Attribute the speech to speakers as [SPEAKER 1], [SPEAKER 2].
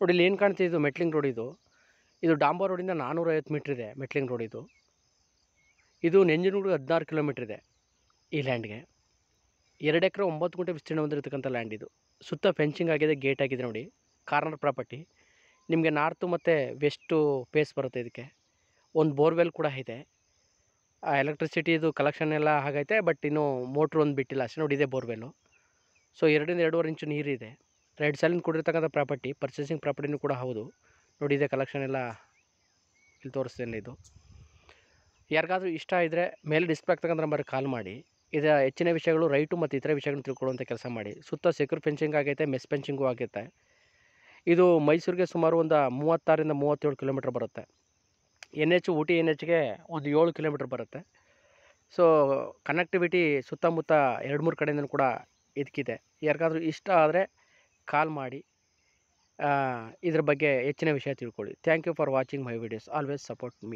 [SPEAKER 1] ನೋಡಿ ಇಲ್ಲಿ ಏನು ಕಾಣ್ತಿದ್ದು ಮೆಟ್ಲಿಂಗ್ ರೋಡ್ ಇದು ಡಾಂಬರ್ ರೋಡಿಂದ 450 ಮೀಟ್ರ್ ಇದೆ ಮೆಟ್ಲಿಂಗ್ ರೋಡ್ ಇದು ನಂಜನಗೂಡು 16 ಕಿಲೋಮೀಟ್ರ್ ಇದೆ ಈ ಲ್ಯಾಂಡ್ಗೆ. 2 ಎಕರೆ 9 ಗುಂಟೆ ವಿಸ್ತೀರ್ಣ ಹೊಂದಿರತಕ್ಕಂಥ ಲ್ಯಾಂಡ್ ಇದು. ಸುತ್ತ ಫೆನ್ಸಿಂಗ್ ಆಗಿದೆ, ಗೇಟ್ ಆಗಿದೆ ನೋಡಿ. ಕಾರ್ನರ್ ಪ್ರಾಪರ್ಟಿ ನಿಮಗೆ ನಾರ್ತು ಮತ್ತು ವೆಸ್ಟು ಫೇಸ್ ಬರುತ್ತೆ. ಇದಕ್ಕೆ ಒಂದು ಬೋರ್ವೆಲ್ ಕೂಡ ಇದೆ. ಎಲೆಕ್ಟ್ರಿಸಿಟಿದು ಕಲೆಕ್ಷನ್ ಎಲ್ಲ ಆಗೈತೆ, ಬಟ್ ಇನ್ನೂ ಮೋಟ್ರ್ ಒಂದು ಬಿಟ್ಟಿಲ್ಲ ಅಷ್ಟೇ ನೋಡಿ. ಇದೆ ಬೋರ್ವೆಲ್ಲು. ಸೊ 2 ರಿಂದ 2.5 ಇಂಚು ನೀರಿದೆ. ರೆಡ್ ಸಾಲಿನ ಕೊಡಿರ್ತಕ್ಕಂಥ ಪ್ರಾಪರ್ಟಿ, ಪರ್ಚೇಸಿಂಗ್ ಪ್ರಾಪರ್ಟಿನೂ ಕೂಡ ಹೌದು ನೋಡಿ. ಇದೆ ಕಲೆಕ್ಷನ್ ಎಲ್ಲ ಇಲ್ಲಿ ತೋರಿಸ್ತೇನೆ. ಇದು ಯಾರಿಗಾದ್ರೂ ಇಷ್ಟ ಇದ್ದರೆ ಮೇಲೆ ಡಿಸ್ಪ್ಲೇ ಆಗ್ತಕ್ಕಂಥ ನಂಬರ್ಗೆ ಕಾಲ್ ಮಾಡಿ. ಇದರ ಹೆಚ್ಚಿನ ವಿಷಯಗಳು ರೈಟು ಮತ್ತು ಇತರ ವಿಷಯಗಳನ್ನು ತಿಳ್ಕೊಳ್ಳುವಂಥ ಕೆಲಸ ಮಾಡಿ. ಸುತ್ತ ಸೆಕ್ಯೂರ್ ಫೆನ್ಸಿಂಗ್ ಆಗೈತೆ, ಮೆಸ್ ಫೆನ್ಸಿಂಗು ಆಗೈತೆ. ಇದು ಮೈಸೂರಿಗೆ ಸುಮಾರು ಒಂದು 36 ರಿಂದ 37 ಕಿಲೋಮೀಟ್ರ್ ಬರುತ್ತೆ. NH ಊಟಿ NHಗೆ ಒಂದು 7 ಕಿಲೋಮೀಟ್ರ್ ಬರುತ್ತೆ. ಸೊ ಕನೆಕ್ಟಿವಿಟಿ ಸುತ್ತಮುತ್ತ 2-3 ಕಡೆಯಿಂದಲೂ ಕೂಡ ಇದಕ್ಕಿದೆ. ಯಾರಿಗಾದ್ರೂ ಇಷ್ಟ ಆದರೆ ಕಾಲ್ ಮಾಡಿ ಇದ್ರ ಬಗ್ಗೆ ಹೆಚ್ಚಿನ ವಿಷಯ ತಿಳ್ಕೊಳ್ಳಿ. Thank you for watching my videos. Always support me.